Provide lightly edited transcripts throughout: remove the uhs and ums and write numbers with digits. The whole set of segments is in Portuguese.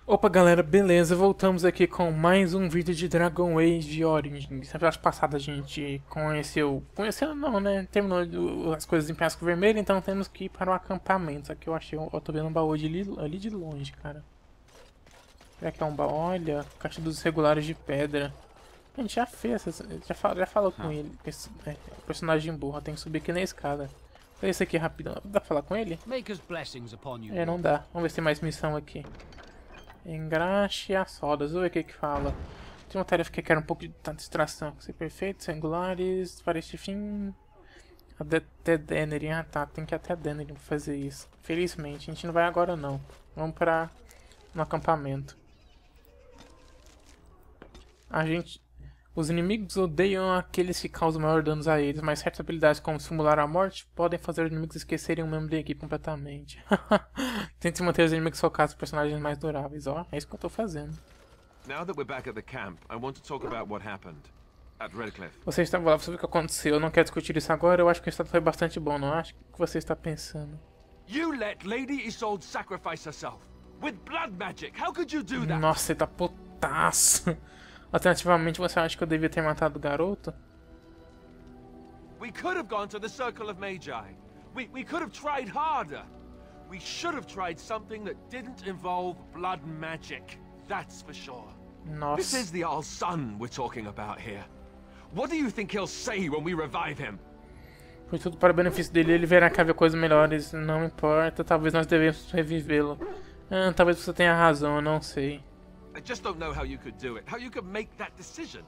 Opa galera, beleza? Voltamos aqui com mais um vídeo de Dragon Age Origins. Na verdade passada a gente conheceu não, né? Terminou as coisas em Penhasco Vermelho, então temos que ir para o acampamento. Aqui eu tô vendo um baú ali de longe, cara. Será que é um baú? Olha, caixa dos regulares de pedra. A gente já fez, já falou com ele. Personagem burro, tem que subir aqui na escada. Olha esse aqui rapidão, dá pra falar com ele? É, não dá. Vamos ver se tem mais missão aqui. Engraxe as rodas, vamos ver o que que fala. Tem uma tarefa que quer um pouco de distração. Ser perfeito, singulares, para este fim. Até Dennery, ah tá, tem que ir até Dennery pra fazer isso. Felizmente, a gente não vai agora não. Vamos para no acampamento. Os inimigos odeiam aqueles que causam maior danos a eles, mas certas habilidades como simular a morte podem fazer os inimigos esquecerem um membro da equipe completamente. Tente manter os inimigos focados em personagens mais duráveis, ó, é isso que eu tô fazendo. Now that we're back at the camp, I want to talk about what happened at Redcliffe. Você estava lá pra saber o que aconteceu, eu não quero discutir isso agora, eu acho que o estado foi bastante bom, não acho? O que você está pensando? You let Lady Isolde sacrifice herself with blood magic. How could you do that? Nossa, você tá putaço. Alternativamente, você acha que eu devia ter matado o garoto? We could have gone to the Circle of Magi. We could have tried harder. We should have tried something that didn't involve blood magic. That's for sure. Nossa. This is the Jarl's son we're talking about here. What do you think he'll say when we revive him? Foi tudo para o benefício dele, ele verá que havia coisas melhores, não importa, talvez nós devemos revivê-lo. Talvez você tenha razão, eu não sei. I just don't know how you could do it, how you could make that decision.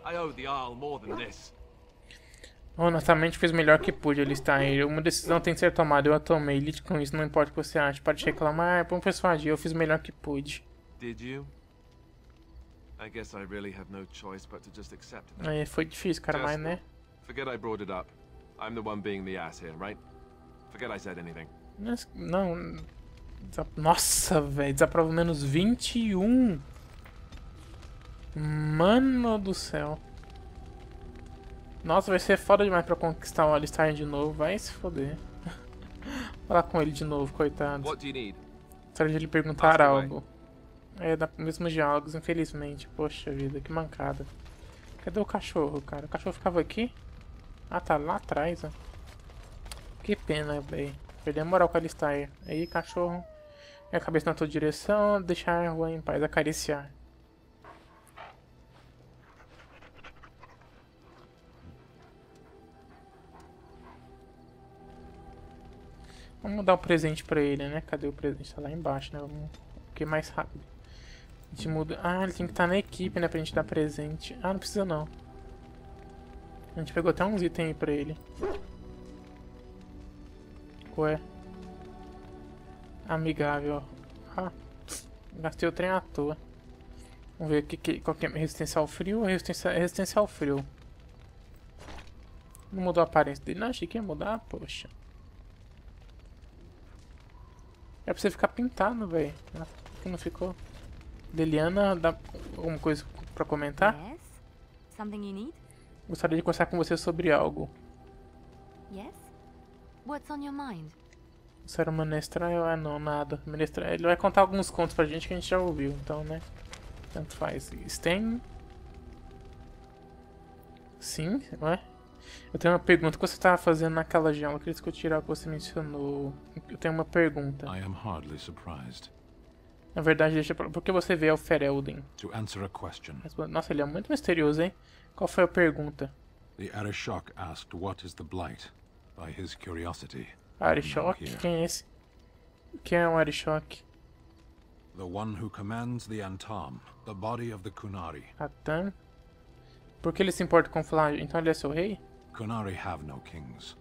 I owe the Jarl more than this. Honestamente, fiz o melhor que pude, Alistair. Uma decisão tem que ser tomada, eu a tomei. Lide com isso, não importa o que você acha. Pode reclamar, vamos persuadir, eu fiz o melhor que pude. Did you? I guess I really have no choice but to just accept it. Foi difícil, cara, mas né? Forget I brought it up. I'm the one being the ass here, right? Forget I said anything. Não. Nossa, velho, desaprova menos 21. Mano do céu. Nossa, vai ser foda demais pra conquistar o Alistair de novo. Vai se foder. Falar com ele de novo, coitado. What do you need? Só de ele perguntar algo. É, dá mesmos diálogos, infelizmente. Poxa vida, que mancada. Cadê o cachorro, cara? O cachorro ficava aqui? Ah, tá lá atrás, ó. Que pena, velho. Perder a moral com a Alistair. Aí, cachorro. Minha cabeça na tua direção. Deixar a rua em paz. Acariciar. Vamos dar o presente pra ele, né? Cadê o presente? Tá lá embaixo, né? Vamos um pouquinho mais rápido. A gente muda... Ah, ele tem que estar na equipe, né? Pra gente dar presente. Ah, não precisa não. A gente pegou até uns itens aí pra ele. Ué. Amigável. Ah, gastei o trem à toa. Vamos ver qual que é resistência ao frio. Resistência ao frio. Não mudou a aparência dele. Não, achei que ia mudar. Poxa. É pra você ficar pintado, velho. Por que não ficou? Deliana, dá alguma coisa pra comentar? Yes? Something you need? Gostaria de conversar com você sobre algo. Yes? What's on your mind? Isso era uma menestrel? Ah, não, nada. Ele vai contar alguns contos pra gente que a gente já ouviu, então, né? Tanto faz. Sten? Sim, ué? Eu tenho uma pergunta. O que você estava fazendo naquela jaula? Eu queria discutir algo que você mencionou. Eu tenho uma pergunta. I am hardly surprised. Na verdade, por que você veio ao Ferelden? To answer a question. Nossa, ele é muito misterioso, hein? Qual foi a pergunta? The Arishok asked what is the Blight, by his curiosity. Arishok? Quem é esse? Quem é o Arishok? The one who commands the Antam, the body of the Kunari. Atan? Por que ele se importa com o flagelo? Então ele é seu rei? Kunari have no kings.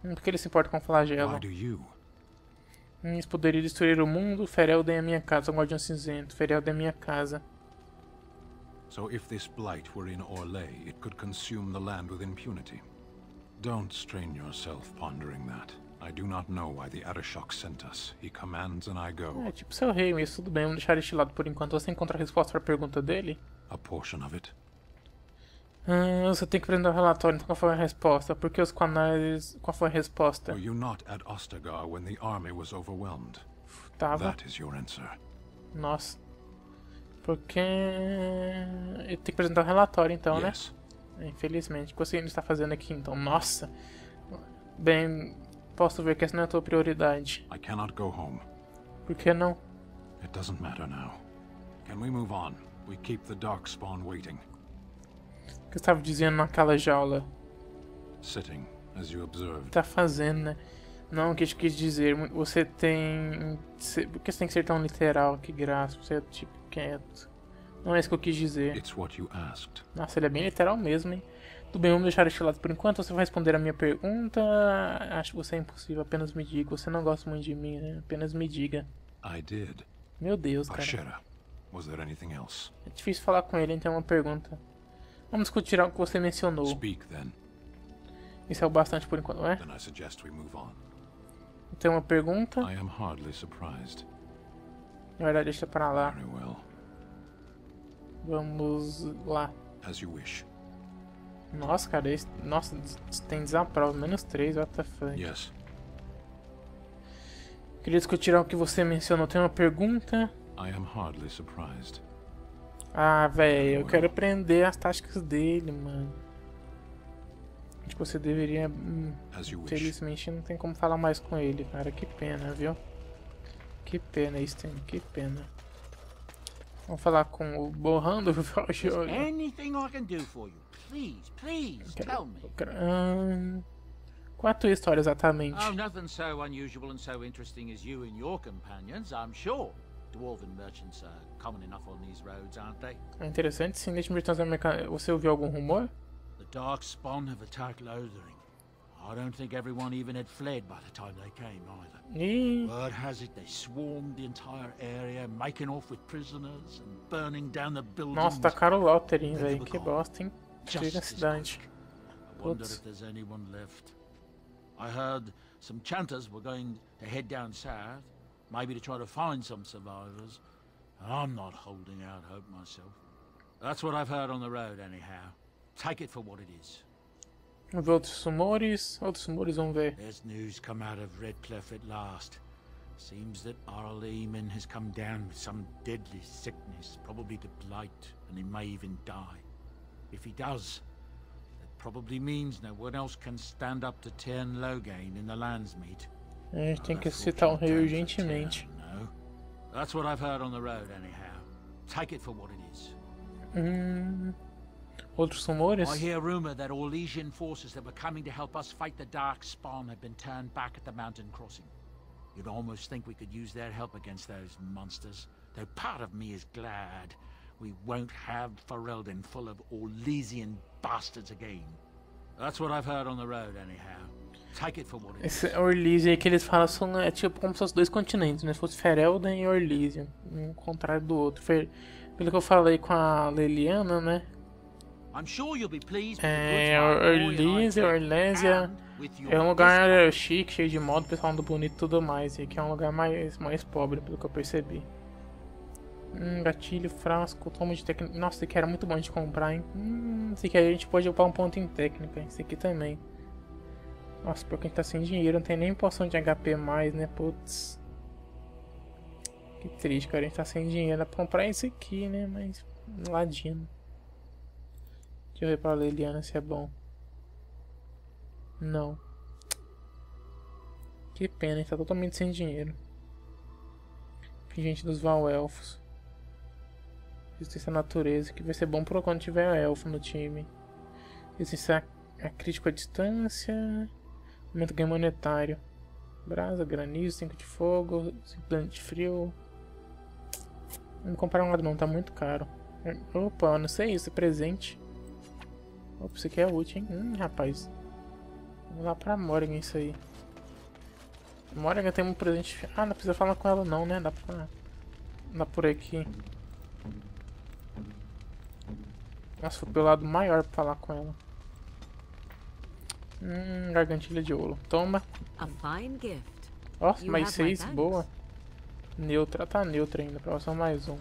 Por que ele se importa com o flagelo? Why do you? Isso poderia destruir o mundo. Ferelden é a minha casa. O Guardião Cinzento. Ferelden é a minha casa. So if this blight were in Orlais, it could consume the land with impunity. Don't strain yourself pondering that. I do not know why the Arishok sent us. He commands and I go. É tipo seu rei, mas tudo bem. Vamos deixar ele de lado por enquanto. Você encontra a resposta para a pergunta dele? A portion of it. Você tem que prender o relatório. Então qual foi a resposta? Por que os Quanares... Qual foi a resposta? Were you not at Ostagar when the army was overwhelmed? Tava. That is your answer. Nossa. Porque... eu tenho que apresentar o relatório então, Yes. né? Infelizmente. O que você ainda está fazendo aqui então? Nossa. Bem, posso ver que essa não é a tua prioridade. I cannot go home. Por que não? It doesn't matter now. Can we move on? We keep the darkspawn waiting. O que você estava dizendo naquela jaula? Sitting, as you observed. Tá fazendo, né? Não, o que eu quis dizer, você tem... Por que você tem que ser tão literal? Que graça, você é tipo quieto. Não é isso que eu quis dizer. It's what you asked. Nossa, ele é bem literal mesmo, hein? Tudo bem, vamos deixar este lado por enquanto. Você vai responder a minha pergunta? Acho que você é impossível, apenas me diga. Você não gosta muito de mim, né? Apenas me diga. I did. Meu Deus, cara. Ashera, was there anything else? É difícil falar com ele, então é uma pergunta. Vamos discutir algo que você mencionou. Speak then. Isso é o bastante por enquanto, não é? Then I suggest we move on. Tem uma pergunta. I am hardly surprised. Na verdade, deixa pra lá. Very well. Vamos lá. As you wish. Nossa, cara, nossa, tem desaprova. -3, what the fuck. Yes. Queria discutir algo que você mencionou. Tem uma pergunta. I am hardly surprised. Ah, velho, eu quero aprender as táticas dele, mano. Acho que você deveria... As you wish. Infelizmente não tem como falar mais com ele, cara. Que pena, viu? Que pena, Sten. Que pena. Vamos falar com o Borrando. Anything I can do for you? Please, tell me. Qual é a tua história exatamente? Oh, nothing so unusual and so interesting as you and your companions, I'm sure. Dwarven merchants are common enough on these roads, aren't they? É interessante, sim. Deixa-me ver. Você ouviu algum rumor? The Darkspawn have attacked Lothering. I don't think everyone even had fled by the time they came either. Ih, Word has it they swarmed the entire area, making off with prisoners and burning down the buildings. nossa, tacaram o Lothering, velho. Que bosta, hein? Chega a cidade. I wonder if there's anyone left. I heard some chanters were going to head down south, maybe to try to find some survivors. I'm not holding out hope myself. That's what I've heard on the road anyhow. Take it for what it is. Vamos ver outros rumores. Outros rumores, vamos ver. There's news come out of Redcliffe at last. Seems that Arl Eamon has come down with some deadly sickness, probably the blight, and he may even die. If he does, that probably means no one else can stand up to Tern Logain in the Landsmeet. A gente tem que citar o rei urgentemente. No, that's what I've heard on the road anyhow. Take it for what it is. Outros rumores? I hear rumor that Orlesian forces that were coming to help us fight the Darkspawn have been turned back at the mountain crossing. You'd almost think we could use their help against those monsters, though part of me is glad we won't have Ferelden full of Orlesian bastards again. That's what I've heard on the road anyhow. Take it for what it is. Esse Orlesian aí que eles falam são, é tipo como se fossem dois continentes, né? Se fosse Ferelden e Orlesian, um contrário do outro. Pelo que eu falei com a Leliana, né? I'm sure you'll be pleased with É, the goods my boy and I Orlísia, took, Orlésia and with your é um lugar discount. chique, cheio de moda, pessoal anda bonito e tudo mais. E aqui é um lugar mais pobre, pelo que eu percebi. Gatilho, frasco, tomo de técnica. Nossa, esse aqui era muito bom de comprar, hein? Esse aqui a gente pode upar um ponto em técnica. Esse aqui também. Nossa, porque a gente tá sem dinheiro, não tem nem poção de HP mais, né? Putz. Que triste, cara. A gente tá sem dinheiro. Dá pra comprar esse aqui, né? Mas ladino. Deixa eu ver pra Leliana se é bom. Não. Que pena, a gente tá totalmente sem dinheiro. Gente dos Valelfos. Resistência à natureza, que vai ser bom por quando tiver elfo no time. Resistência a crítico à distância. Aumento ganho monetário. Brasa, granizo, 5 de fogo, 5 dano de frio. Não vou comprar um lado não, tá muito caro. Opa, eu não sei isso, é presente. Opa, isso aqui é útil, hein? Rapaz. Vamos lá pra Morgan isso aí. Morgan tem um presente. Ah, não precisa falar com ela não, né? Dá pra... Dá por aqui. Nossa, foi pelo lado maior pra falar com ela. Gargantilha de ouro. Toma. A fine gift. Nossa, You mais have my 6, thanks. boa. Neutra, tá neutra ainda. Provação mais um.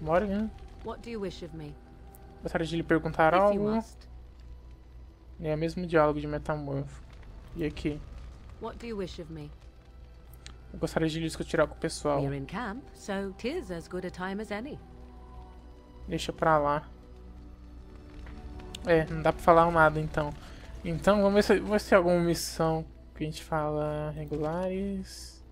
Morgan. What do you wish of me? Gostaria de lhe perguntar If you algo. must. É o mesmo diálogo de metamorfo. E aqui? What do you wish of me? Eu gostaria de discutir com o pessoal. We're in camp, so 'tis as good a time as any. Deixa pra lá. É, não dá pra falar nada então. Então vamos ver se tem alguma missão que a gente fala regulares.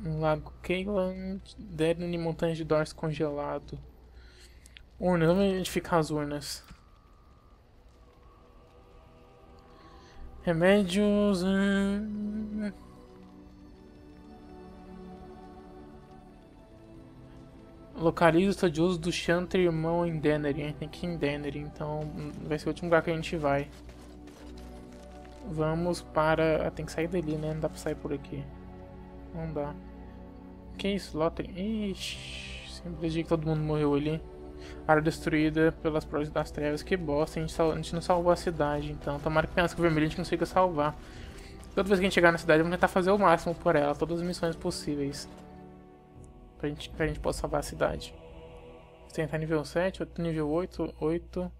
Um lago Keyland, Dedden e Montanha de Dors congelado. Urnas, vamos identificar as urnas. Remédios. Localiza o estudioso do Chanter irmão em Dennery. A gente tem que ir em Dennery, então vai ser o último lugar que a gente vai. Vamos para. Ah, tem que sair dali, né? Não dá pra sair por aqui. Não dá. Que isso? Lothering? Ixi, sempre desde que todo mundo morreu ali. Área destruída pelas próximas das trevas. Que bosta, a gente não salvou a cidade, então. Tomara que pensa que o vermelho a gente consiga salvar. Toda vez que a gente chegar na cidade, vamos tentar fazer o máximo por ela. Todas as missões possíveis. Pra gente possa salvar a cidade. Você tá nível 7, outro nível 8, 8,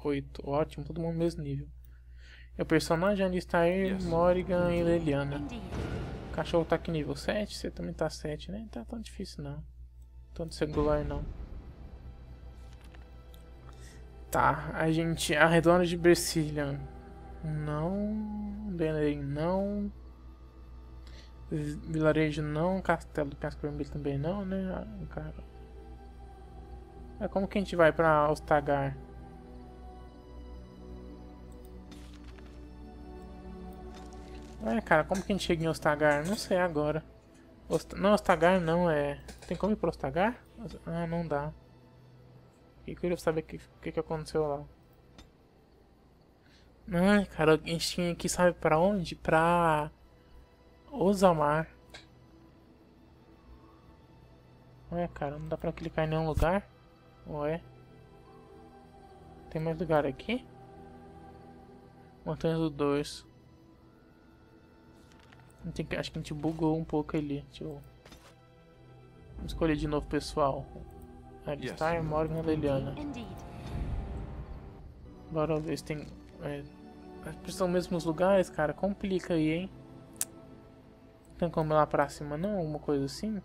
8. Ótimo, todo mundo no mesmo nível. E o personagem ali está aí, Morrigan e Leliana. O cachorro tá aqui nível 7, você também tá 7, né? Não tá tão difícil não. Tanto singular não. Tá, a gente. A Redonda de Brasília. Não. Dennery não. Vilarejo não. Castelo do Penhasco Vermelho também não, né? Cara. Como que a gente vai pra Ostagar? Cara, como que a gente chega em Ostagar? Não sei agora. Não, Ostagar não é. Tem como ir pra Ostagar? Ah, não dá. Eu queria saber o que aconteceu lá. Ai, cara, a gente tinha que ir, sabe pra onde? Pra Osamar. Ué, cara, não dá pra clicar em nenhum lugar? Ué. Tem mais lugar aqui? Montanhas do Dorso. Acho que a gente bugou um pouco ali. Deixa eu... Vamos escolher de novo, pessoal. Alistar, Morgan e Leliana. Bora ver se tem... são mesmo nos lugares, cara. Complica aí, hein? Tem como ir lá pra cima não? Alguma coisa assim?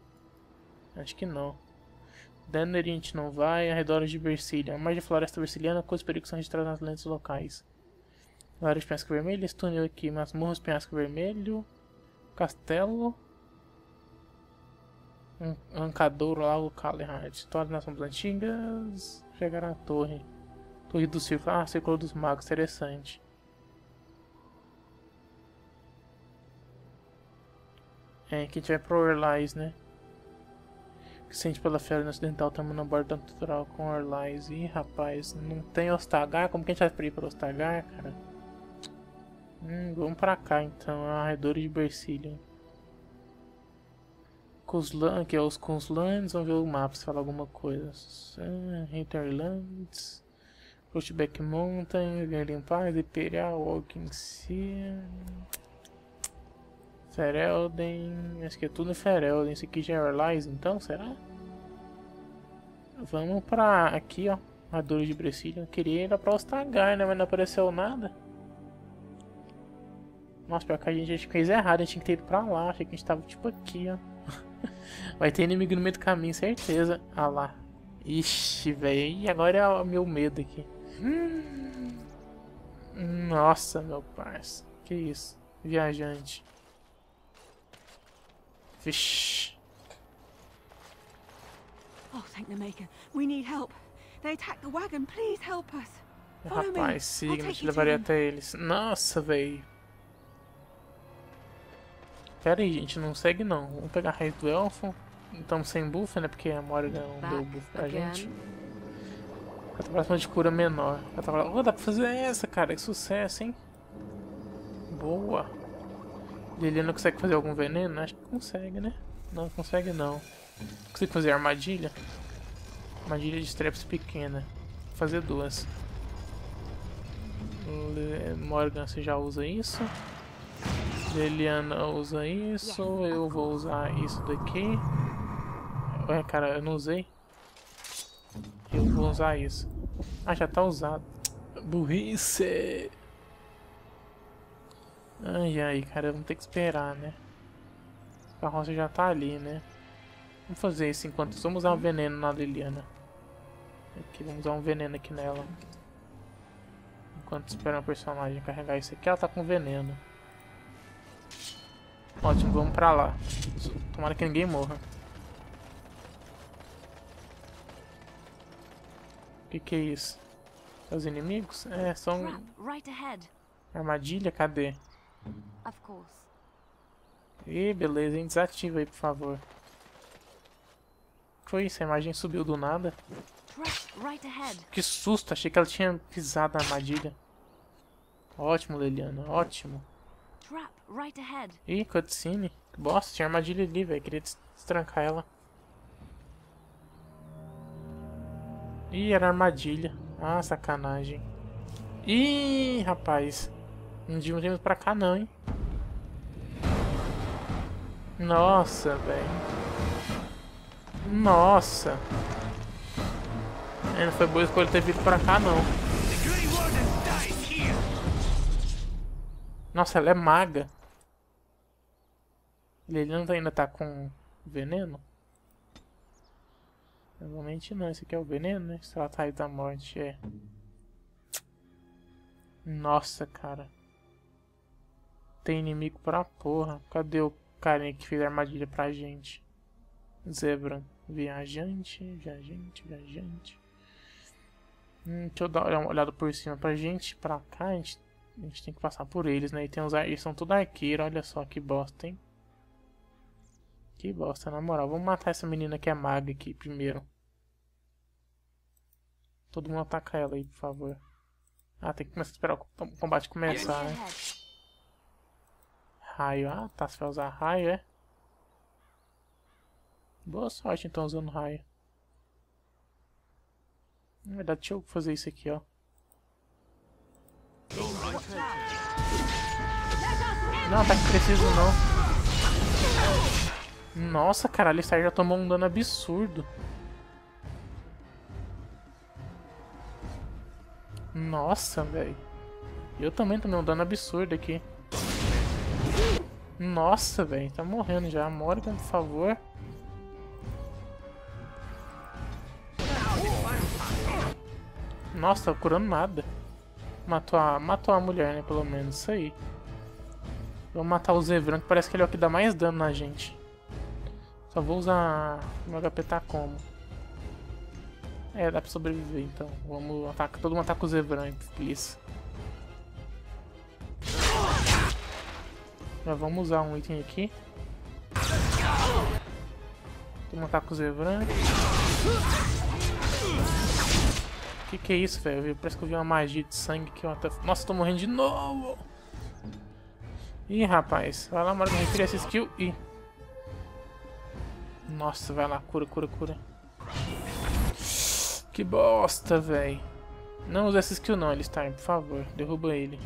Acho que não. Dennery a gente não vai. Arredores de Bercília. A margem de floresta versiliana, coisas perigos são registradas nas lentes locais. Área de Penhasco Vermelho. Esse túnel aqui. Masmorras Penhasco Vermelho. Castelo. Ancadouro, Lago Calenhard. História das Nações Antigas. Chegar à torre. Torre do Círculo. Ah, Círculo dos Magos. Interessante. Que a gente vai pro Orlais, né? Que sente pela fera ocidental, termina a borda natural com Orlais. Ih, rapaz, não tem Ostagar? Como que a gente vai ir para Ostagar, cara? Vamos pra cá então, Arredores de Bercília. Cuslan, que é os Cuslands, vamos ver o mapa se fala alguma coisa. Hinterlands, Frostback Mountain, Verlin Paz, Imperial, Walking Sea, Ferelden, acho que é tudo em Ferelden. Esse aqui já é Orlais então, será? Vamos pra aqui, ó, Arredores de Bercília. Eu queria ir pra Ostagar, né, mas não apareceu nada. Nossa, pior que a gente fez errado, a gente tinha que ter ido pra lá. Achei que a gente tava tipo aqui, ó. Vai ter inimigo no meio do caminho, certeza. Ah lá. Ixi, velho. E agora é o meu medo aqui. Nossa, meu parça. Que isso? Viajante. Vixe. Oh, thank the Maker. We need help. They attacked the wagon. Please help us. Follow me. Rapaz, siga-me, te levarei até eles. Nossa, velho. Pera aí, gente, não segue não. Vamos pegar a raiz do elfo. Estamos sem buff, né? Porque a Morrigan não deu buff pra gente. Cataplasma de cura menor. Oh, dá pra fazer essa, cara. Que sucesso, hein? Boa. Liliana consegue fazer algum veneno? Acho que consegue, né? Não, consegue não. Consegue fazer armadilha? Armadilha de traps pequena. Vou fazer duas. Morrigan, você já usa isso? Liliana usa isso, eu vou usar isso daqui. Ué, cara, eu não usei. Eu vou usar isso. Ah, já tá usado. Burrice. Ai, ai, cara, vamos ter que esperar, né? A carroça já tá ali, né? Vamos fazer isso enquanto vamos usar um veneno na Liliana. Aqui, vamos usar um veneno aqui nela. Enquanto espera o personagem carregar isso aqui, ela tá com veneno. Ótimo, vamos pra lá. Tomara que ninguém morra. O que é isso? Os inimigos? É, são... Right ahead. Armadilha? Cadê? Of course. Ih, beleza, hein? Desativa aí, por favor. Foi isso, a imagem subiu do nada. Right ahead. Que susto, achei que ela tinha pisado na armadilha. Ótimo, Liliana, ótimo. Trap right ahead. Ih, cutscene. Que bosta, tinha armadilha ali, velho. Queria destrancar ela. Ih, era armadilha. Ah, sacanagem. Ih, rapaz. Não devíamos ir pra cá não, hein. Nossa, velho. Nossa. Não foi boa escolha ter vindo pra cá, não. Nossa, ela é maga. Ele ainda tá com veneno? Provavelmente não. Esse aqui é o veneno, né? Se ela tá aí da morte, é. Nossa, cara. Tem inimigo pra porra. Cadê o carinha que fez a armadilha pra gente? Zebra. Viajante, viajante, viajante. Deixa eu dar uma olhada por cima. Pra gente ir pra cá, a gente tem que passar por eles, né? E tem eles são tudo arqueiros. Olha só que bosta, hein? Que bosta, na moral. Vamos matar essa menina que é maga aqui primeiro. Todo mundo ataca ela aí, por favor. Ah, tem que começar a esperar o combate começar, né? Raio. Ah, tá. Você vai usar raio, é? Boa sorte, então, usando raio. Na verdade, deixa eu fazer isso aqui, ó. Não, tá que preciso não. Nossa, cara, a Alistar já tomou um dano absurdo. Nossa, velho. Eu também tomei um dano absurdo aqui. Nossa, velho. Tá morrendo já. Morgan, por favor. Nossa, tá curando nada. Matou a mulher, né? Pelo menos. Isso aí. Vamos matar o Zevran, que parece que ele é o que dá mais dano na gente. Só vou usar o HP tá como. É, dá pra sobreviver então. Vamos atacar. Todo mundo ataca o Zevran, please. Já vamos usar um item aqui. Todo mundo ataca o Zevran. Que é isso, velho? Parece que eu vi uma magia de sangue aqui, ó. Nossa, tô morrendo de novo! Ih, rapaz. Vai lá, Morgan, refere essa skill. Ih. Nossa, vai lá. Cura, cura, cura. Que bosta, velho. Não usa essa skill não, Alistar, por favor. Derruba ele.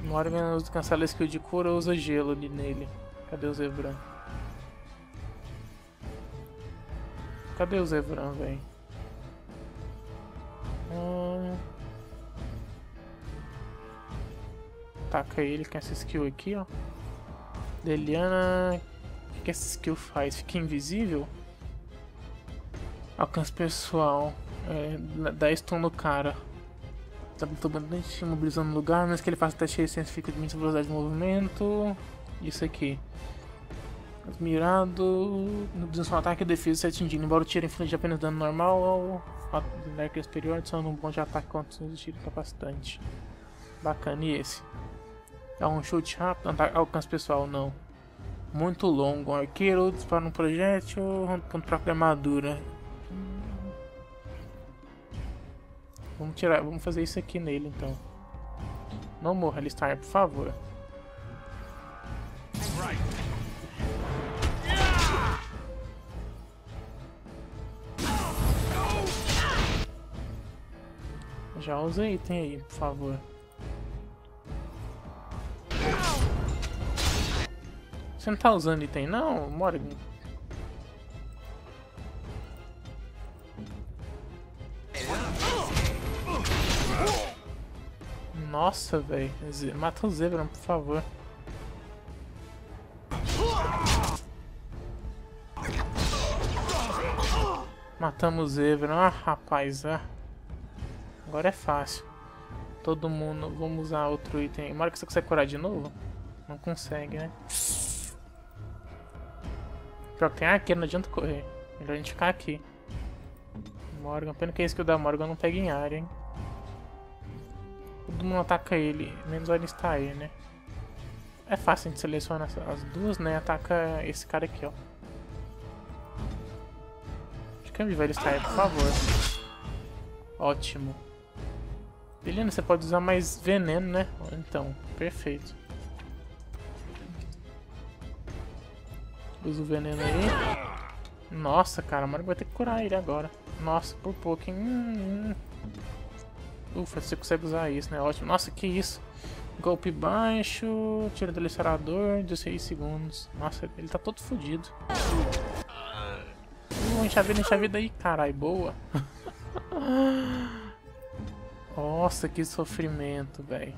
Morgan cancela a skill de cura ou usa gelo ali nele. Cadê o Zevran? Cadê o Zevran, velho? Ataca ele com essa skill aqui, ó. Liliana. O que essa skill faz? Fica invisível? Alcance pessoal. Dá stun no cara. Tá bastante imobilizando no lugar, mas que ele faça teste de resistência, fica de muita velocidade de movimento. Isso aqui. Admirado. No desenho ataque e defesa se atingindo. Embora o tiro inflige apenas dano normal, o arco superior adiciona um bom de ataque contra os tiros capacitante. Bacana, e esse? É um chute rápido, alcance pessoal, não. Muito longo. Um arqueiro dispara um projétil, ponto próprio de armadura. Vamos fazer isso aqui nele então. Não morra, Alistar, por favor. Já usa item aí, por favor. Você não tá usando item não, Morgan? Nossa, velho. Mata o Zebra, por favor. Matamos o Zebra. Ah, rapaz, agora é fácil. Todo mundo... Vamos usar outro item. Uma hora que você consegue curar de novo? Não consegue, né? Pior que tem arqueiro, não adianta correr. Melhor a gente ficar aqui. Morgan, pena que a skill da Morgan não pega em área, hein? Todo mundo ataca ele, menos o Alistair, né? É fácil, a gente seleciona as duas, né? Ataca esse cara aqui, ó. Câmbio de Alistair, por favor. Ótimo. Belina, você pode usar mais veneno, né? Então, perfeito. Usa o veneno aí. Nossa, cara, a Morgan vai ter que curar ele agora. Nossa, por pouco, hein? Ufa, você consegue usar isso, né? Ótimo. Nossa, que isso? Golpe baixo, tiro do acelerador, 16 segundos. Nossa, ele tá todo fodido. Enche a vida aí, carai, boa. Nossa, que sofrimento, velho.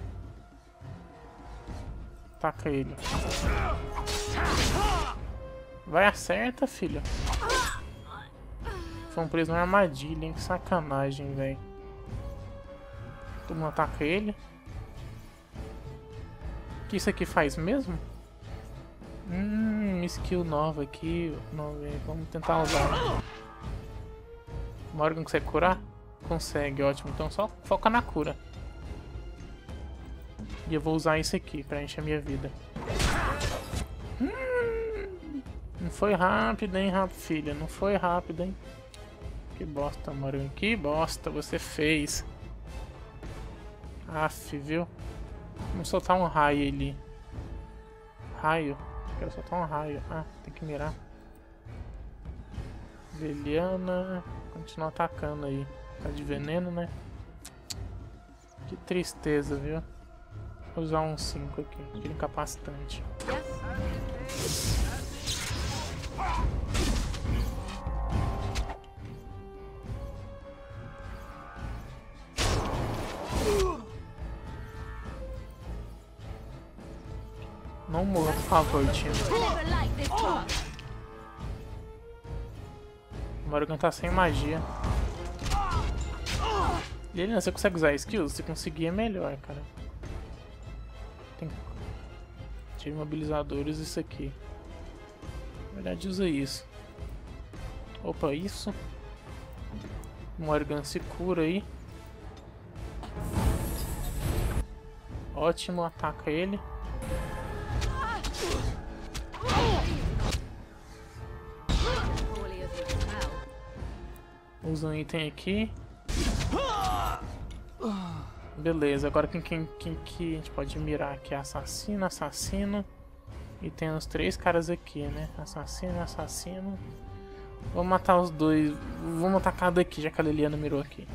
Taca ele. Vai, acerta, filho. Fomos presos numa armadilha, hein? Que sacanagem, velho. Todo mundo ataca ele. O que isso aqui faz mesmo? Skill nova aqui. Vamos tentar usar. Morgan consegue curar? Consegue, ótimo. Então só foca na cura. E eu vou usar isso aqui pra encher a minha vida. Não foi rápido, hein, filha? Não foi rápido, hein? Que bosta, Morgan. Que bosta você fez. Aff, viu? Vamos soltar um raio ali. Raio? Quero soltar um raio. Ah, tem que mirar. Veliana. Continua atacando aí. Tá de veneno, né? Que tristeza, viu? Vou usar um 5 aqui. Aquele incapacitante. Não morra, por favor, time. O Morgan tá sem magia. Lilian, você consegue usar skills? Se conseguir é melhor, cara. Tem... Tive mobilizadores, isso aqui. Na verdade, usa isso. Opa, isso. O Morgan se cura aí. Ótimo, ataca ele. Usa um item aqui. Beleza, agora quem que a gente pode mirar aqui? Assassino, assassino. E tem os 3 caras aqui, né? Assassino, assassino. Vamos matar os dois. Vamos atacar daqui, já que a Liliana mirou aqui.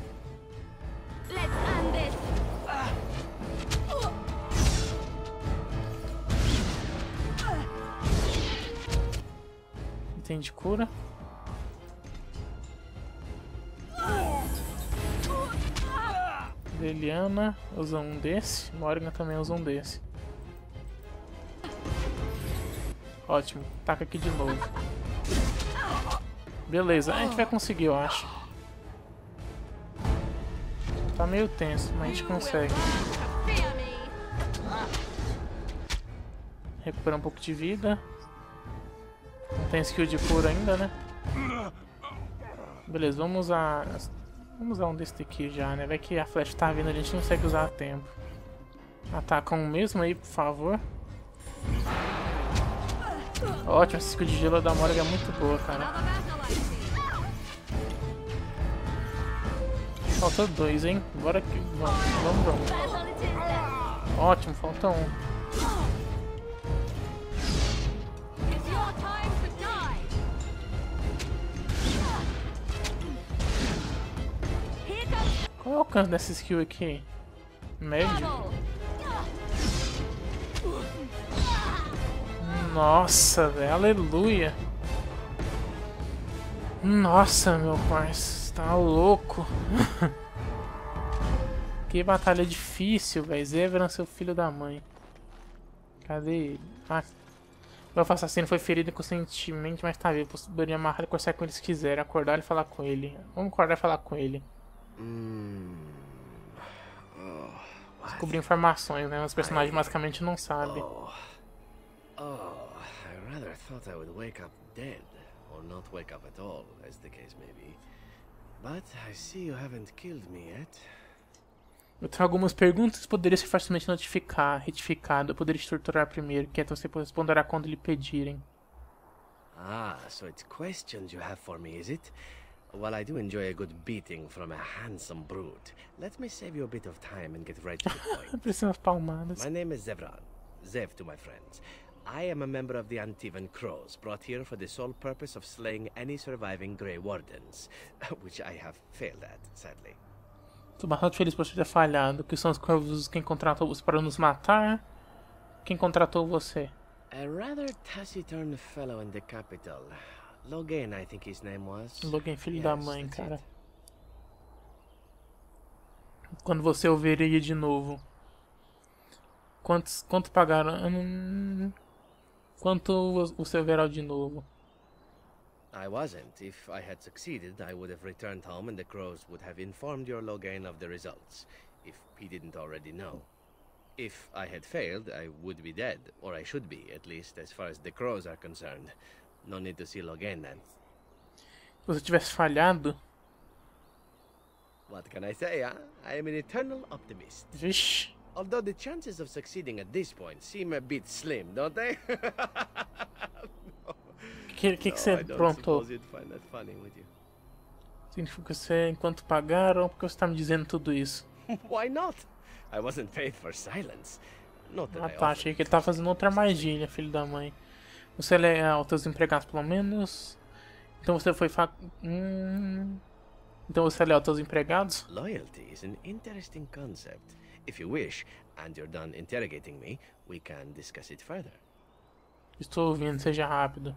Item de cura. Liliana usa um desse. Morgan também usa um desse. Ótimo. Taca aqui de novo. Beleza. A gente vai conseguir, eu acho. Tá meio tenso, mas a gente consegue. Recuperar um pouco de vida. Não tem skill de cura ainda, né? Beleza, vamos usar... Vamos usar um desse aqui já, né? Vai que a flecha tá vindo, a gente não consegue usar a tempo. Atacam o mesmo aí, por favor. Ótimo, essa skill de gelo da Morgan é muito boa, cara. Falta 2, hein? Bora que... Vamos. Ótimo, falta 1. Qual é o alcance dessa skill aqui? Médio? Nossa, velho, aleluia. Nossa, meu parceiro, tá louco. Que batalha difícil, velho. Zebra, seu filho da mãe. Cadê ele? Ah, O assassino foi ferido inconscientemente, mas tá vivo. Poderia amarrar e conversar com ele se quiser. Acordar e falar com ele. Vamos acordar e falar com ele. Descobrir informações, né? Os personagens basicamente não sabem. I rather thought I would wake up dead, or not wake up at all, as the case may be. But I see you haven't killed me yet. Eu tenho algumas perguntas, poderia ser facilmente retificado. Eu poderia te torturar primeiro, que você responderá quando lhe pedirem. Ah, so it's questions you have for me, is it? Well, I do enjoy a good beating from a handsome brute. Let me save you a bit of time and get right to the point. Preciso umas palmadas. My name is Zevran. Zev to my friends. I am a member of the Antivan Crows, brought here for the sole purpose of slaying any surviving Grey Wardens, which I have failed at, sadly. Tô bastante feliz por você ter falhado. Que são os corvos quem contratou você para nos matar? Quem contratou você? A rather taciturn fellow in the capital. Logan, I think his name was. Logan, filho da mãe, cara. Quando você o veria de novo. Quanto pagaram? Quanto você verá de novo? I wasn't. If I had succeeded, I would have returned home and the Crows would have informed your Logan of the results, if he didn't already know. If I had failed, I would be dead, or I should be, at least as far as the Crows are concerned. No need to see Logan then. Se você tivesse falhado... What can I say, huh? I am an eternal optimist. Vixe. Although the chances of succeeding at this point seem a bit slim, don't they? Que você aprontou? Significa que você, enquanto pagaram, por que você tá me dizendo tudo isso? Why not? I wasn't paid for silence. Not that I tá, achei que ele tava fazendo outra armadilha, filho da mãe. Você é leal aos teus empregados, pelo menos? Então você foi Então você é leal aos teus empregados? Loyalty is an interesting concept. If you wish, and you're done interrogating me, we can discuss it further. Estou ouvindo, seja rápido.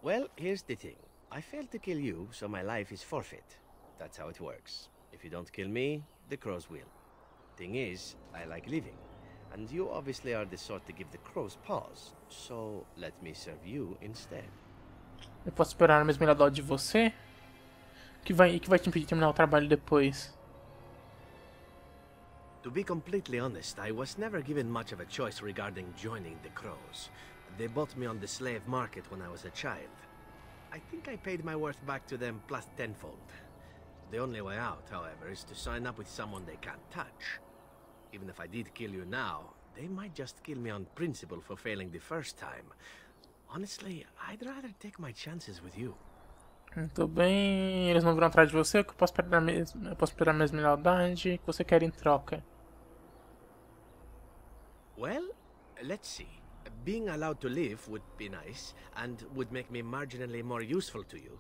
Well, here's the thing. I failed to kill you, so my life is forfeit. That's how it works. If you don't kill me, the Crows will. Thing is, I like living. And you obviously are the sort to give the Crows pause. So, let me serve you instead. Eu posso esperar a mesma idade de você? Que vai te impedir de terminar o trabalho depois? To be completely honest, I was never given much of a choice regarding joining the Crows. They bought me on the slave market when I was a child. I think I paid my worth back to them plus tenfold. The only way out, however, is to sign up with someone they can't touch. Even if I did kill you now, they might just kill me on principle for failing the first time. Honestly, I'd rather take my chances with you. Muito bem, eles não virão atrás de você, eu posso esperar a mesma lealdade que você quer em troca. Well, let's see. Being allowed to live would be nice, and would make me marginally more useful to you.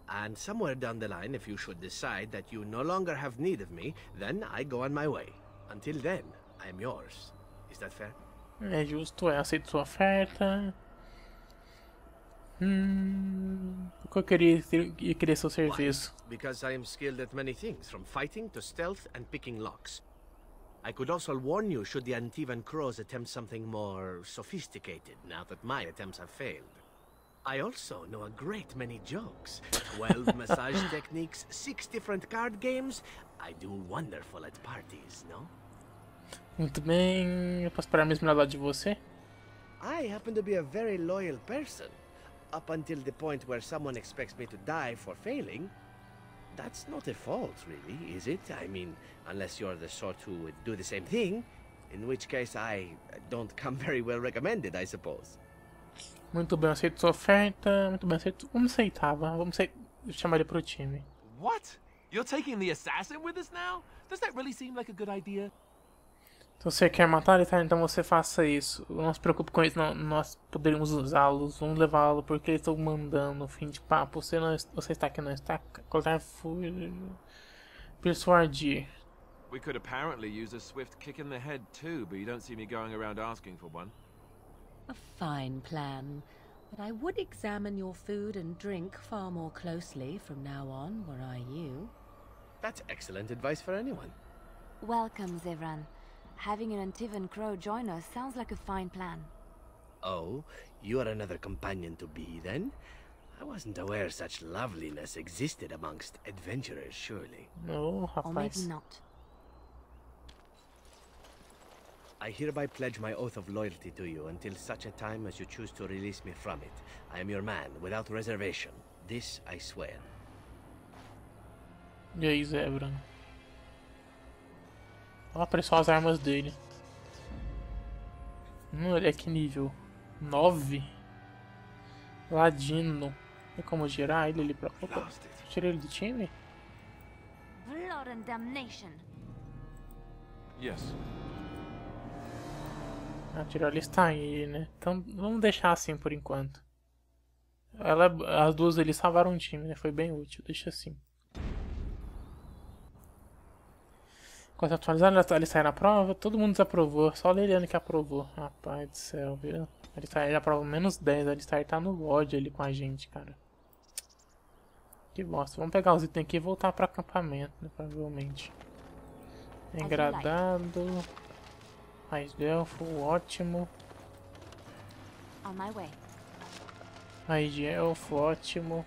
And somewhere down the line, if you should decide that you no longer have need of me, then I go on my way. Until then, I'm yours. Is that fair? É justo, eu aceito sua oferta. Porque eu queria seu serviço. Why? Because I am skilled at many things, from fighting to stealth and picking locks. I could also warn you should the Antivan Crows attempt something more sophisticated, now that my attempts have failed. I also know a great many jokes. 12 massage techniques, 6 different card games. I do wonderful at parties, no? Muito bem, eu posso esperar a mesma lealdade de você? I happen to be a very loyal person. Up until the point where someone expects me to die for failing. That's not a fault, really, is it? I mean, unless you're the sort who would do the same thing, in which case I don't come very well recommended, I suppose. Muito bem, eu aceito sua oferta. Muito bem, aceito. Vamos aceitar, vamos chamar ele pro time. What? You're taking the assassin with us now? Does that really seem like a good idea? Se você quer matar ele, tá? Então você faça isso. Não se preocupe com isso, nós poderíamos usá-los. Vamos levá-lo porque eles estão mandando. Fim de papo. Você está aqui, não está? Coletar fúria. Persuadir. We could apparently use a swift kick in the head too, but you don't see me going around asking for one. A fine plan. But I would examine your food and drink far more closely from now on, were I you. That's excellent advice for anyone. Welcome, Zevran. Having an Antivan Crow join us sounds like a fine plan. Oh, you are another companion to be, then? I wasn't aware such loveliness existed amongst adventurers, surely. Não, Or maybe rapaz. not. I hereby pledge my oath of loyalty to you until such a time as you choose to release me from it. I am your man, without reservation. This I swear. E aí, Zebra? Ó, apareceu as armas dele. Ele é que nível? 9? Ladino. Tem como girar ele ali pra... Opa, tirei ele do time? Blood and damnation. Yes. Ah, tirou a lista aí, né? Então vamos deixar assim por enquanto. As duas ali salvaram o time, né? Foi bem útil, deixa assim. Quando atualizar, ele sai na prova, todo mundo desaprovou, só a Liliane que aprovou. Rapaz do céu, viu? Ele aprovou menos 10, ele tá no ódio ali com a gente, cara. Que bosta. Vamos pegar os itens aqui e voltar pro acampamento, né? Provavelmente. Engradado. Mais de elfo, ótimo. On my way. Mais de elfo, ótimo.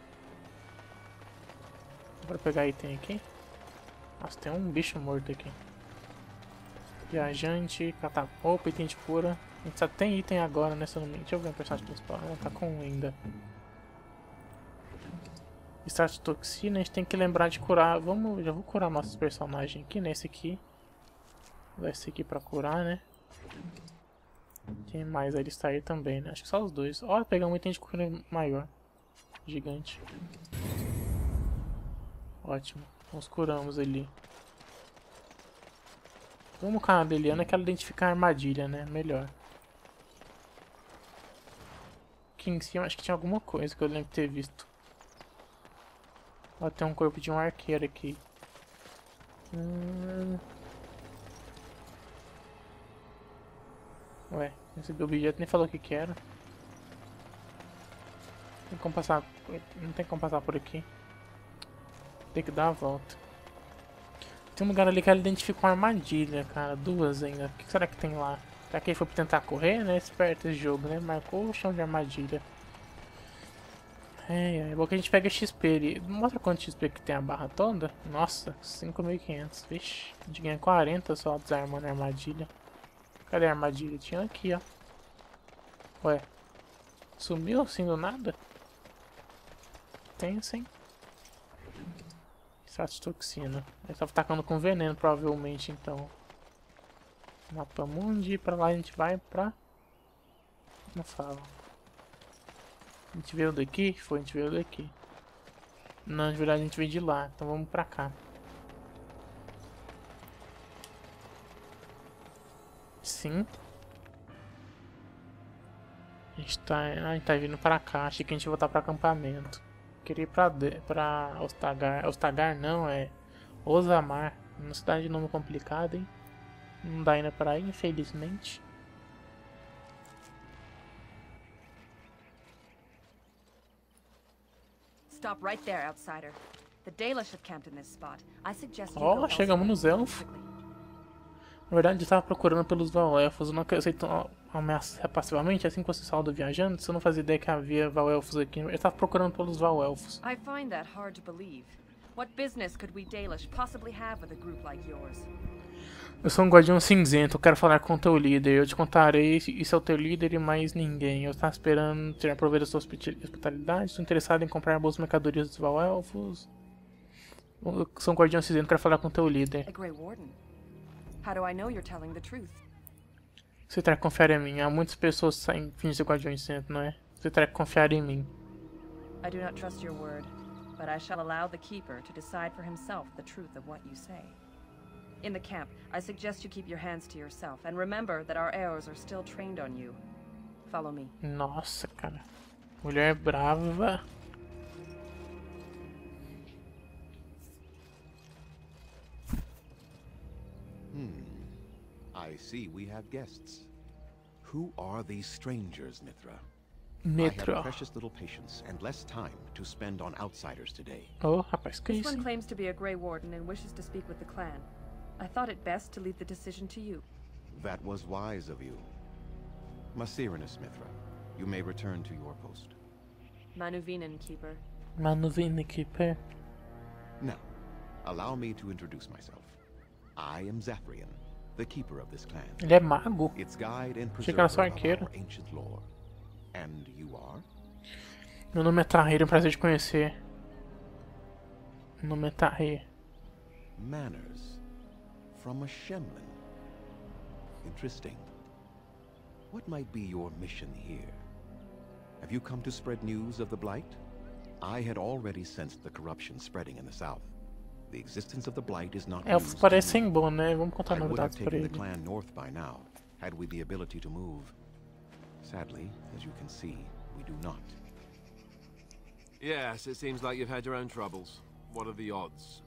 Bora pegar item aqui. Nossa, tem um bicho morto aqui. Viajante, catapulta, item de cura. A gente só tem item agora, né? Se eu não me... Deixa eu ver o personagem principal. Ah, tá com um ainda. Start toxina, a gente tem que lembrar de curar. Já vou curar nossos personagens aqui, né? Esse aqui. Vou dar esse aqui pra curar, né? Quem mais? Ele está aí também, né? Acho que só os dois. Ó, pegar um item de cura maior. Gigante. Ótimo. Nós curamos ali. Vamos com a Liliana que ela identifica a armadilha, né? Melhor. Aqui em cima acho que tinha alguma coisa que eu lembro de ter visto. Ó, tem um corpo de um arqueiro aqui. Ué, recebi o objeto, nem falou o que que era. Tem como passar... Não tem como passar por aqui. Tem que dar a volta. Tem um lugar ali que ela identificou uma armadilha, cara. Duas ainda. O que será que tem lá? Será que ele foi pra tentar correr, né? Esperto esse jogo, né? Marcou o chão de armadilha. É bom que a gente pega XP ali. Mostra quanto XP que tem a barra toda. Nossa, 5.500. Vixe, a gente ganha 40 só desarmando a armadilha. Cadê a armadilha? Tinha aqui, ó. Ué. Sumiu assim do nada? Tem sim. Extrato de toxina. Ele tava atacando com veneno, provavelmente, então. Mapa mundi. Pra lá a gente vai pra... Não fala. A gente veio daqui? Foi, a gente veio daqui. Não, de verdade a gente veio de lá. Então vamos pra cá. Sim. A gente tá vindo pra cá. Achei que a gente ia voltar pro acampamento. Queria ir pra Ostagar. Ostagar não, é Osamar. Uma cidade de nome complicado, hein? Não dá ainda pra ir, infelizmente. Stop right there, outsider. The Dalish have camped in this spot. I suggest you Ó, go chegamos nos elfos. Na verdade, eu tava procurando pelos Valelfos. Eu não aceito ameaçar passivamente assim que você salva do viajante. Se eu não fazia ideia que havia Valelfos aqui. Eu tava procurando pelos Valelfos. I find that hard to believe. What business could we Dalish possibly have with a group like yours? Eu sou um guardião cinzento, eu quero falar com o teu líder. Eu te contarei isso é o teu líder e mais ninguém. Eu estava esperando ter prover da sua hospitalidade. Estou interessado em comprar boas mercadorias dos Valelfos. Eu sou um guardião cinzento, quero falar com o teu líder. A Grey Warden. How do I know you're telling the truth? Você terá que confiar em mim. Há muitas pessoas que saem fingindo ser guardião cinzento, não é? Você terá que confiar em mim. I do not trust your word, but I shall allow the Keeper to decide for himself the truth of what you say. In the camp, I suggest you keep your hands to yourself, and remember that our arrows are still trained on you. Follow me. Nossa, cara. Mulher brava. I see we have guests. Who are these strangers, Mithra? Mithra. I have precious little patience and less time to spend on outsiders today. Oh, rapaz, que This isso? one claims to be a Grey Warden and wishes to speak with the clan. I thought it best to leave the decision to you. That was wise of you. Masirinus, Mithra. You may return to your post. Manuvinen, Keeper. Manuvinen, Keeper. Now, allow me to introduce myself. I am Zafrian, the keeper of this clan. Ele é mago. Its guide and Achei que era só preserver of arqueiro. our ancient lore. And you are? Meu nome é Tahir, é um prazer te conhecer. Meu nome é Tahir. Manners. From a Shemlin. Interesting. What might be your mission here? Have you come to spread news of the Blight? I had already sensed the corruption spreading in the south. The existence of the Blight is not Elfos news to parecem me. bom, né? Vamos contar I would have novidades pra taken the ele. clan north by now, had we the ability to move. Sadly, as you can see, we do not. Yes, it seems like you've had your own troubles. What are the odds?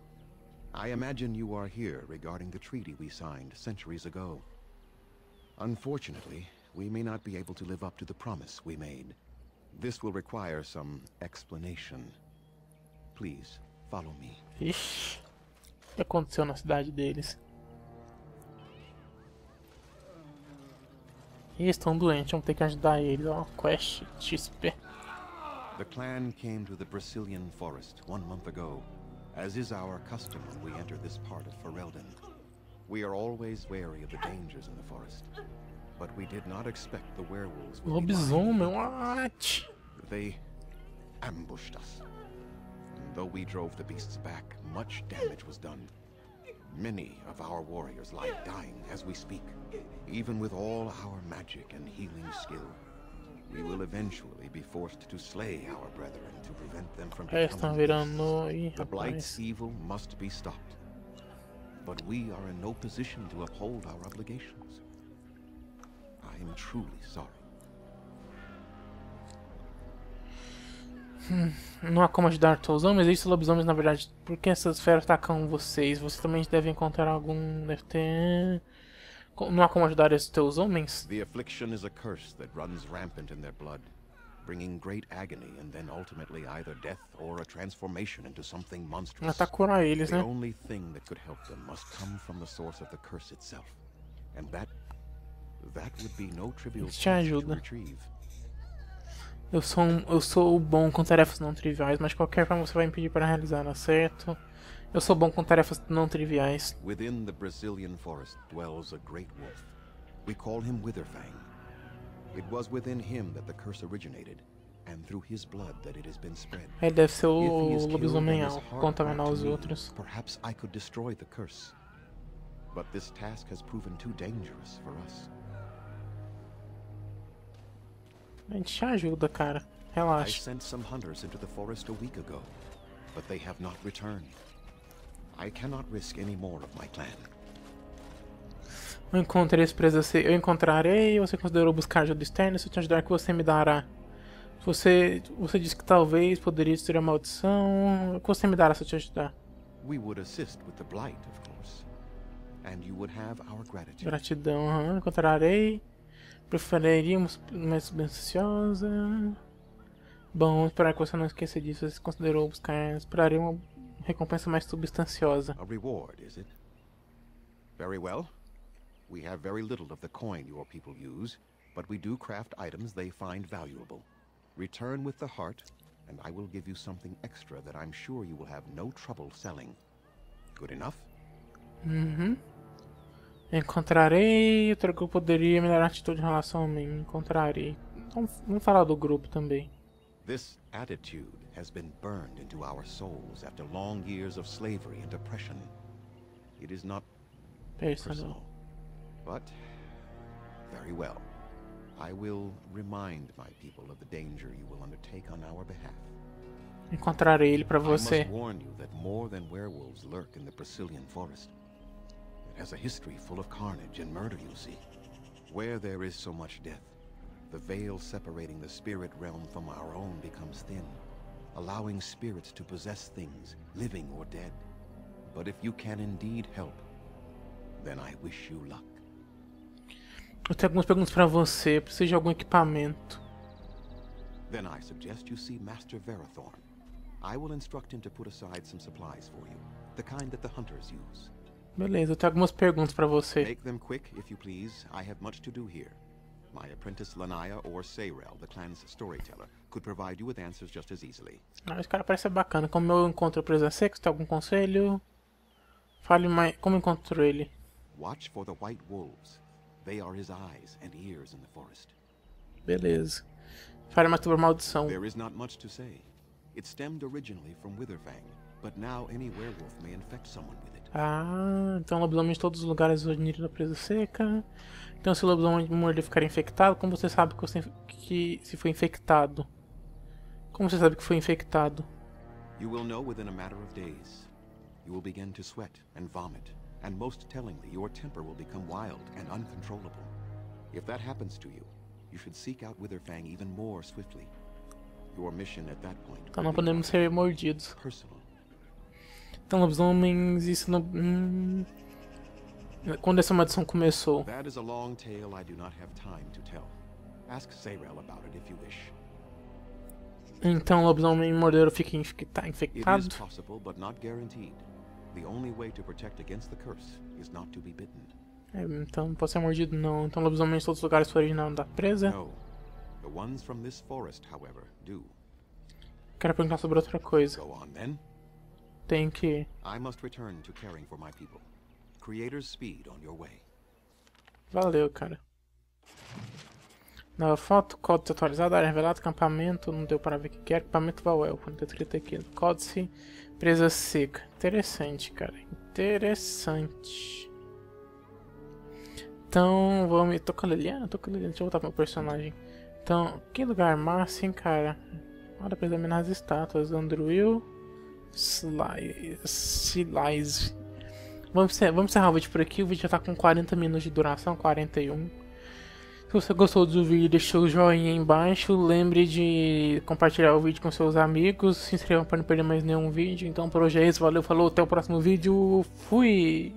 I imagine you are here regarding the treaty we signed centuries ago. Unfortunately, we may not be able to live up to the promise we made. This will require some explanation. Please, follow me. Ixi. O que aconteceu na cidade deles? Ih, estão doentes, vamos ter que ajudar eles. Ó, quest XP. The clan came to the Brazilian forest 1 month ago, as is our custom when we enter this part of Ferelden. We are always wary of the dangers in the forest, but we did not expect the werewolves would be Lobisomem, what? They ambushed us. And though we drove the beasts back, much damage was done. Many of our warriors lie dying as we speak. Even with all our magic and healing skill, we will eventually be forced to slay our brethren to prevent them from Estão becoming virando. Ih, beasts. The Blight's rapaz. evil must be stopped. But we are in no position to uphold our obligations. I am truly sorry. Não há como ajudar todos os homens, existem lobisomens na verdade. Por que essas feras atacam vocês? Vocês também devem encontrar algum. Deve ter. Não há como ajudar esses teus homens? The affliction is a curse that runs rampant in their blood, bringing great agony and then ultimately either death or a transformation into something monstrous. Tentar curar eles, The né? only thing that could help them must come from the source of the curse itself. And that would be no trivial Isso te task to ajuda. retrieve. Eu sou bom com tarefas não triviais, mas qualquer forma você vai me pedir para realizar, certo? Eu sou bom com tarefas não triviais. Within the Brazilian forest dwells a great wolf. We call him Witherfang. It was within him that the curse originated, and through his blood that it has been spread. Ele deve ser If o he is killed lobisomem and his ao heart contaminar brought os to me, outros. perhaps I could destroy the curse. But this task has proven too dangerous for us. A gente te ajuda, cara. I Relaxa. sent some hunters into the forest a week ago, but they have not returned. I cannot risk any more of my clan. Eu encontrei esse preso. Eu encontrarei. Você considerou buscar ajuda externa? Se eu te ajudar, que você me dará? Você disse que talvez poderia destruir a maldição. O que você me dará se eu te ajudar? We would assist with the blight, of course, and you would have our gratitude. Gratidão. Encontrarei. Preferiríamos mais substanciosa. Bom, esperar que você não esqueça disso. Você considerou buscar. Esperarei uma recompensa mais substanciosa. A reward, is it? Very well. We have very little of the coin your people use, but we do craft items they find valuable. Return with the heart, and I will give you something extra that I'm sure you will have no trouble selling. Good enough? Uhum. Encontrarei. Outro grupo poderia me dar atitude em relação a mim. Encontrarei. Vamos falar do grupo também. This attitude has been burned into our souls after long years of slavery and oppression. It is not personal, but very well. I will remind my people of the danger you will undertake on our behalf. Encontrarei ele pra I você. must warn you that more than werewolves lurk in the Brazilian forest. It has a history full of carnage and murder, you see. Where there is so much death, the veil separating the spirit realm from our own becomes thin, allowing spirits to possess things, living or dead. But if you can indeed help, then I wish you luck. Eu tenho algumas perguntas pra você. Eu preciso de algum equipamento. Then I suggest you see Master Verathorn. I will instruct him to put aside some supplies for you, the kind that the hunters use. Beleza, eu tenho algumas perguntas pra você. Make them quick, if you please. I have much to do here. My apprentice Lanaya or Sayrel, the clan's storyteller, could provide you with answers just as easily. Ah, esse cara parece ser bacana. Como eu encontro a presa seca, tem algum conselho? Fale mais. Como encontro ele? Watch for the white wolves. They are his eyes and ears in the forest. Beleza. Fale mais sobre a maldição. There is not much to say. It stemmed originally from Witherfang, but now any werewolf may infect someone with it. Ah, então lobisomem de todos os lugares originaram da presa seca. Então se o lobisomem morder ficar infectado, como você sabe que se foi infectado? Como você sabe que foi infectado? You will know within a matter of days. You will begin to sweat and vomit, and most tellingly, your temper will become wild and uncontrollable. If that happens to you, you should seek out Witherfang even more swiftly. Your mission at that point. Então não podemos ser mordidos. Personal. Então lobisomens, isso não... Quando essa maldição começou? That is a long tale I do not have time to tell. Ask Sayrel about it if you wish. Então o lobisomem mordeiro fica infectado? It is possible, but not guaranteed. The only way to protect against the curse is not to be bitten. Então não pode ser mordido não. Então lobisomem de todos os lugares foi original da presa? No. The ones from this forest, however, do. Quero perguntar sobre outra coisa. Go on then. Tem que... I must return to caring for my people. Creator's speed on your way. Valeu, cara. Nova foto, códice atualizado, área revelada, acampamento, não deu para ver o que é, acampamento Valelfos, não tem escrito aqui. Códice, presa seca. Interessante, cara. Interessante. Então, vamos... Tô com a Liliana? Tô com a Liliana, deixa eu voltar pro meu personagem. Então, que lugar massa, hein, cara. Olha pra examinar as estátuas. Andruil. Slice. Vamos encerrar o vídeo por aqui. O vídeo já tá com 40 minutos de duração, 41. Se você gostou do vídeo, deixa o joinha aí embaixo. Lembre de compartilhar o vídeo com seus amigos. Se inscreva para não perder mais nenhum vídeo. Então por hoje é isso. Valeu, falou, até o próximo vídeo. Fui!